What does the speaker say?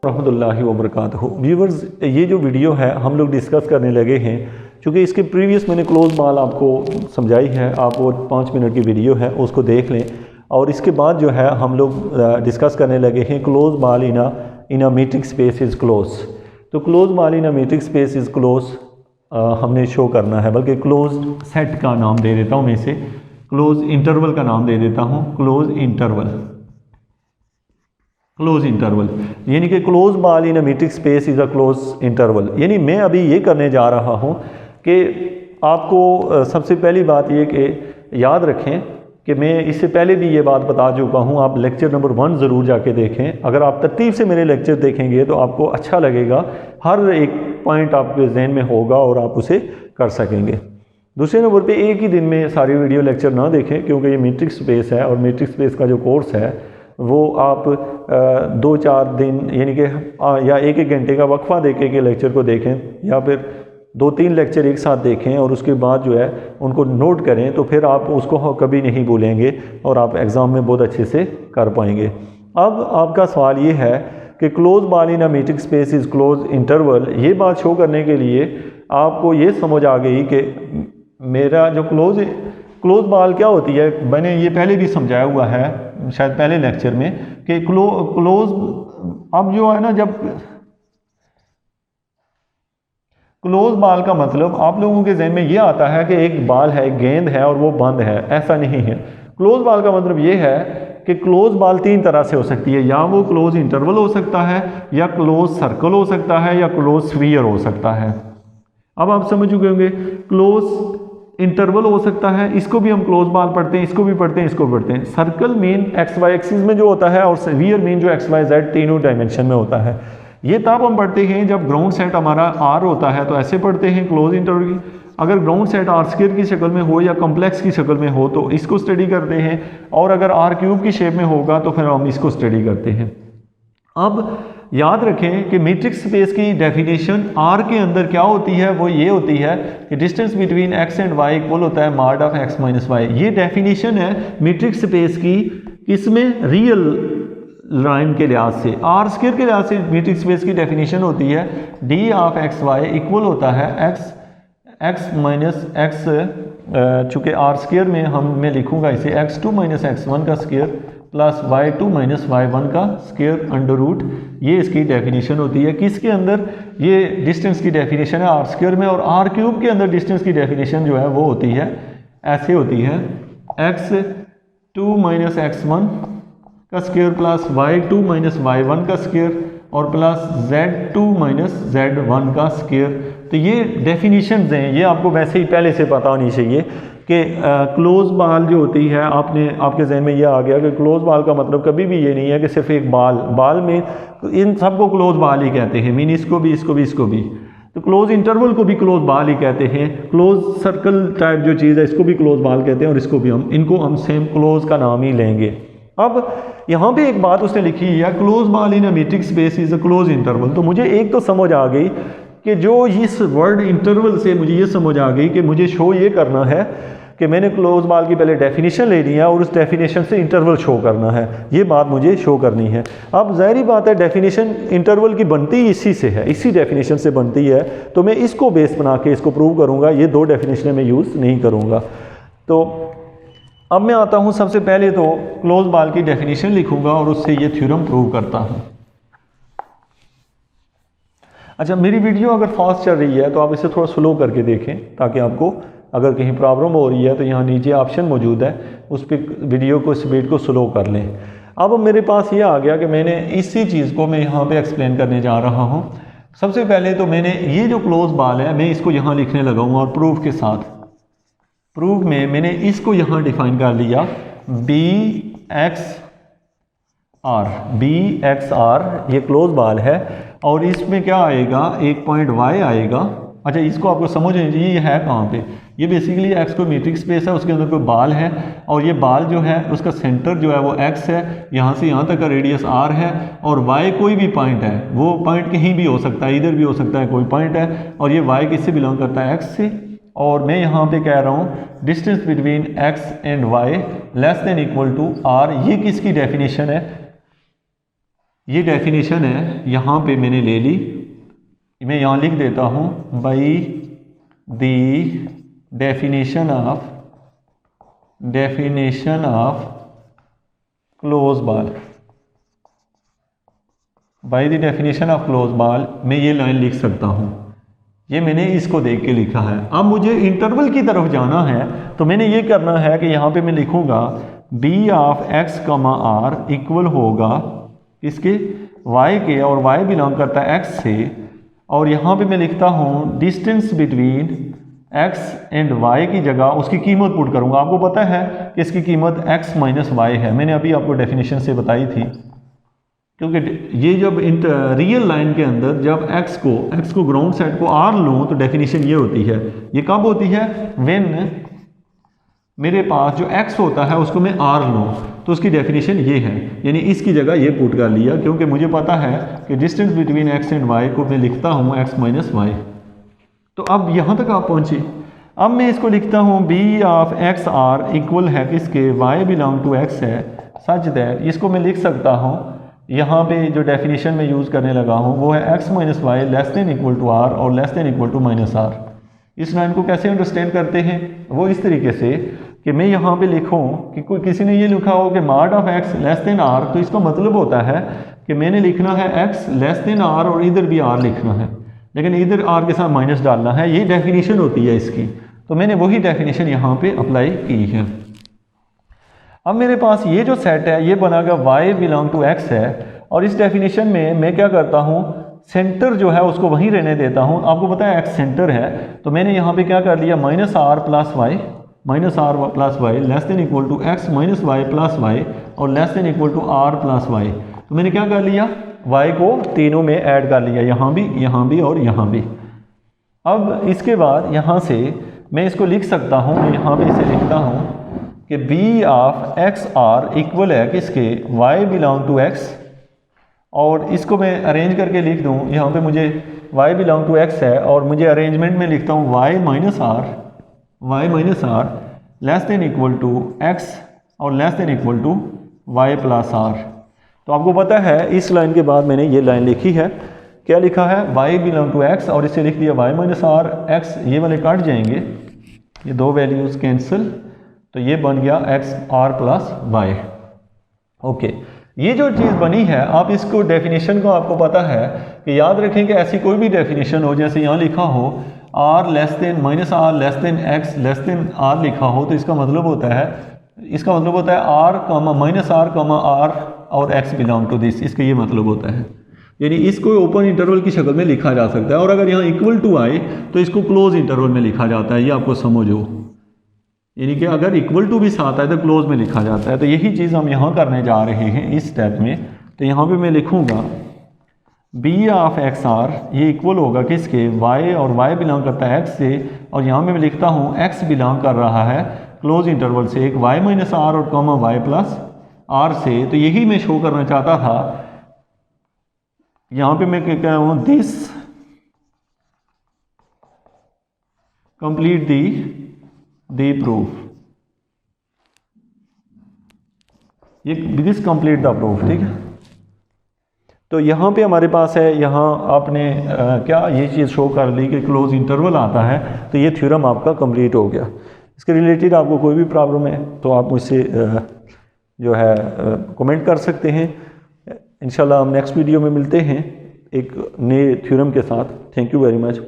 रहमतुल्लाहि व बरकातहू। व्यूवर्स, ये जो वीडियो है हम लोग डिस्कस करने लगे हैं, क्योंकि इसके प्रीवियस मैंने क्लोज बाल आपको समझाई है, आप वो 5 मिनट की वीडियो है उसको देख लें। और इसके बाद जो है हम लोग डिस्कस करने लगे हैं close ball in a metric space is close. तो close ball in a metric space is close हमने शो करना है, बल्कि क्लोज सेट का नाम दे देता हूँ मैं इसे, क्लोज इंटरवल का नाम दे देता हूँ, क्लोज इंटरवल यानी कि close ball in a metric space is a close interval. यानी मैं अभी ये करने जा रहा हूँ कि आपको सबसे पहली बात ये कि याद रखें कि मैं इससे पहले भी ये बात बता चुका हूँ, आप लेक्चर नंबर 1 ज़रूर जाके देखें। अगर आप तरतीब से मेरे लेक्चर देखेंगे तो आपको अच्छा लगेगा, हर एक पॉइंट आपके जहन में होगा और आप उसे कर सकेंगे। दूसरे नंबर पे एक ही दिन में सारी वीडियो लेक्चर ना देखें, क्योंकि ये मीट्रिक स्पेस है और मीट्रिक स्पेस का जो कोर्स है वो आप 2-4 दिन यानी कि या 1-1 घंटे का वक्फा देके के लेक्चर को देखें, या फिर 2-3 लेक्चर एक साथ देखें और उसके बाद जो है उनको नोट करें, तो फिर आप उसको कभी नहीं भूलेंगे और आप एग्ज़ाम में बहुत अच्छे से कर पाएंगे। अब आपका सवाल ये है कि close ball in a metric space is close interval. ये बात शो करने के लिए आपको ये समझ आ गई कि मेरा जो क्लोज बाल क्या होती है, मैंने ये पहले भी समझाया हुआ है शायद पहले लेक्चर में कि क्लोज अब जो है ना, जब क्लोज बाल का मतलब आप लोगों के जहन में ये आता है कि एक बाल है, एक गेंद है और वो बंद है, ऐसा नहीं है। क्लोज बाल का मतलब ये है कि क्लोज बाल 3 तरह से हो सकती है, या वो क्लोज इंटरवल हो सकता है, या क्लोज सर्कल हो सकता है, या क्लोज स्फीयर हो सकता है। अब आप समझ चुके होंगे, क्लोज इंटरवल हो सकता है, इसको भी हम क्लोज बाल पढ़ते हैं, इसको भी पढ़ते हैं, इसको भी पढ़ते हैं। Circle mean x y axis में जो होता है, और स्फीयर मीन जो एक्स वाई जेड तीनों डायमेंशन में होता है। ये तब हम पढ़ते हैं जब ग्राउंड सेट हमारा आर होता है, तो ऐसे पढ़ते हैं क्लोज इंटरवल की। अगर ग्राउंड सेट आर स्क्वायर की शक्ल में हो या कॉम्प्लेक्स की शक्ल में हो तो इसको स्टडी करते हैं, और अगर आर क्यूब की शेप में होगा तो फिर हम इसको स्टडी करते हैं। अब याद रखें कि मीट्रिक स्पेस की डेफिनेशन आर के अंदर क्या होती है, वो ये होती है कि distance between x and y equal होता है mod of x minus y. ये डेफिनेशन है मीट्रिक स्पेस की, किसमें, रियल लाइन के लिहाज से। आर स्क्वायर के लिहाज से मीट्रिक स्पेस की डेफिनेशन होती है d of x y equal होता है एक्स माइनस एक्स, चूँकि आर स्क्वायर में मैं लिखूंगा इसे x2 माइनस x1 का square plus y2 minus y1 का स्क्वायर अंडर रूट। ये इसकी डेफिनेशन होती है। किसके अंदर? ये डिस्टेंस की डेफिनेशन है आर स्क्वायर में, और आर क्यूब के अंदर डिस्टेंस की डेफिनेशन जो है वो होती है, ऐसे होती है x2 माइनस x1 का square plus y2 minus y1 का स्क्वायर और प्लस z2 माइनस z1 का स्क्वायर। तो ये डेफिनेशंस हैं, ये आपको वैसे ही पहले से पता होनी चाहिए कि क्लोज बाल जो होती है, आपके जहन में ये आ गया कि क्लोज बाल का मतलब कभी भी ये नहीं है कि सिर्फ एक बाल में, इन सबको क्लोज बाल ही कहते हैं, मीन इसको भी। तो क्लोज इंटरवल को भी क्लोज बाल ही कहते हैं। क्लोज सर्कल टाइप जो चीज़ है इसको भी क्लोज बाल कहते हैं, और इनको हम सेम क्लोज का नाम ही लेंगे। अब यहाँ पे एक बात उसने लिखी है, close ball in a metric space is a close interval. तो मुझे एक तो समझ आ गई कि जो इस वर्ड इंटरवल से मुझे ये समझ आ गई कि मुझे शो ये करना है कि मैंने क्लोज बाल की पहले डेफिनेशन लेनी है और उस डेफिनेशन से इंटरवल शो करना है, ये बात मुझे शो करनी है। अब ज़ाहिर बात है डेफिनेशन इंटरवल की बनती इसी से है, इसी डेफिनेशन से बनती है, तो मैं इसको बेस बना के इसको प्रूव करूँगा, ये 2 डेफिनेशन में यूज़ नहीं करूँगा। तो अब मैं आता हूँ, सबसे पहले तो क्लोज बाल की डेफिनेशन लिखूँगा और उससे ये थ्योरम प्रूव करता हूँ। अच्छा, मेरी वीडियो अगर फास्ट चल रही है तो आप इसे थोड़ा स्लो करके देखें, ताकि आपको अगर कहीं प्रॉब्लम हो रही है तो यहाँ नीचे ऑप्शन मौजूद है, उस पर वीडियो को स्पीड को स्लो कर लें। अब मेरे पास ये आ गया कि मैंने इसी चीज़ को मैं यहाँ पे एक्सप्लेन करने जा रहा हूँ। सबसे पहले तो मैंने ये जो क्लोज बाल है मैं इसको यहाँ लिखने लगा हूँ, और प्रूफ के साथ, प्रूफ में मैंने इसको यहाँ डिफाइन कर लिया बी एक्स आर, ये क्लोज बाल है, और इसमें क्या आएगा, एक पॉइंट y आएगा। अच्छा, इसको आपको समझ नहीं चाहिए ये है कहाँ पे, ये बेसिकली x कोई मीट्रिक स्पेस है, उसके अंदर कोई बाल है, और ये बाल जो है उसका सेंटर जो है वो x है, यहाँ से यहाँ तक का रेडियस r है, और y कोई भी पॉइंट है, वो पॉइंट कहीं भी हो सकता है, इधर भी हो सकता है, कोई पॉइंट है, और ये y किससे बिलोंग करता है, x से। और मैं यहाँ पे कह रहा हूँ distance between x and y less than equal to r, ये किसकी डेफिनेशन है, ये डेफिनेशन है, यहाँ पे मैंने ले ली, मैं यहाँ लिख देता हूँ by the definition of close ball, by the definition of close ball मैं ये लाइन लिख सकता हूँ। ये मैंने इसको देख के लिखा है। अब मुझे इंटरवल की तरफ जाना है तो मैंने ये करना है कि यहाँ पे मैं लिखूँगा बी ऑफ एक्स कमा आर इक्वल होगा इसके y के, और y बिलोंग करता है x से, और यहाँ पे मैं लिखता हूँ distance between x and y की जगह उसकी कीमत पुट करूँगा। आपको पता है कि इसकी कीमत x माइनस वाई है, मैंने अभी आपको डेफिनेशन से बताई थी। क्योंकि ये जब रियल लाइन के अंदर जब x को ग्राउंड सेट को r लूँ तो डेफिनेशन ये होती है। ये कब होती है? व्हेन मेरे पास जो x होता है उसको मैं r लूँ तो उसकी डेफिनेशन ये है, यानी इसकी जगह ये पुट कर लिया, क्योंकि मुझे पता है कि distance between x and y को मैं लिखता हूँ x माइनस वाई। तो अब यहाँ तक आप पहुँचे। अब मैं इसको लिखता हूँ b of x r equal है किसके, y बिलोंग टू x है, सच दैट इसको मैं लिख सकता हूँ, यहाँ पे जो डेफिनेशन में यूज़ करने लगा हूँ वो है x minus y less than equal to r और less than equal to minus r। इस लाइन को कैसे अंडरस्टैंड करते हैं? वो इस तरीके से कि मैं यहाँ पे लिखूँ कि कोई किसी ने ये लिखा हो कि mod of x less than r, तो इसका मतलब होता है कि मैंने लिखना है x लेस देन r और इधर भी r लिखना है, लेकिन इधर r के साथ माइनस डालना है। ये डेफिनेशन होती है इसकी, तो मैंने वही डेफिनेशन यहाँ पे अप्लाई की है। अब मेरे पास ये जो सेट है ये बनागा y बिलोंग टू x है, और इस डेफिनेशन में मैं क्या करता हूँ, सेंटर जो है उसको वहीं रहने देता हूँ। आपको पता है x सेंटर है, तो मैंने यहाँ पे क्या कर लिया, minus r plus Y less than equal to X minus Y plus Y और less than equal to r plus Y. तो मैंने क्या कर लिया, y को तीनों में ऐड कर लिया, यहाँ भी और यहाँ भी। अब इसके बाद यहाँ से मैं इसको लिख सकता हूँ, मैं यहाँ पे इसे लिखता हूँ कि b of x r equal है किसके, y बिलोंग टू x, और इसको मैं अरेंज करके लिख दूँ। यहाँ पे मुझे y बिलोंग टू x है और मुझे अरेंजमेंट में लिखता हूँ y minus r less than equal to x और less than equal to y plus r। तो आपको पता है इस लाइन के बाद मैंने ये लाइन लिखी है, क्या लिखा है, y बिलोंग टू x, और इसे लिख दिया y माइनस आर, x ये वाले काट जाएंगे, ये दो वैल्यूज़ कैंसिल, तो ये बन गया x r plus y. Okay, ये जो चीज़ बनी है, आप इसको डेफिनेशन को आपको पता है कि याद रखें कि ऐसी कोई भी डेफिनेशन हो, जैसे यहाँ लिखा हो r less than minus r less than x less than r लिखा हो, तो इसका मतलब होता है r कमा माइनस आर कमा r और x बिलोंग टू दिस, इसका ये मतलब होता है। यानी इसको ओपन इंटरवल की शक्ल में लिखा जा सकता है, और अगर यहाँ इक्वल टू आए तो इसको क्लोज इंटरवल में लिखा जाता है, ये आपको समझो। यानी कि अगर इक्वल टू भी साथ है तो क्लोज में लिखा जाता है। तो यही चीज़ हम यहाँ करने जा रहे हैं इस स्टेप में। तो यहाँ पे मैं लिखूँगा b ऑफ एक्स आर ये इक्वल होगा किसके, y, और y बिलोंग करता है x से, और यहाँ पे मैं लिखता हूँ x बिलोंग कर रहा है क्लोज इंटरवल से, एक y माइनस आर और कॉमा y प्लस r से। तो यही मैं शो करना चाहता था। यहाँ पे मैं क्या कह रहा हूँ, दिस कंप्लीट दी प्रूफ, ये दिस कंप्लीट द प्रूफ, ठीक है। तो यहाँ पे हमारे पास है, यहाँ आपने क्या ये चीज़ शो कर ली कि क्लोज इंटरवल आता है, तो ये थ्योरम आपका कंप्लीट हो गया। इसके रिलेटेड आपको कोई भी प्रॉब्लम है तो आप मुझसे जो है कमेंट कर सकते हैं। इंशाल्लाह हम नेक्स्ट वीडियो में मिलते हैं एक नए थ्योरम के साथ। Thank you very much.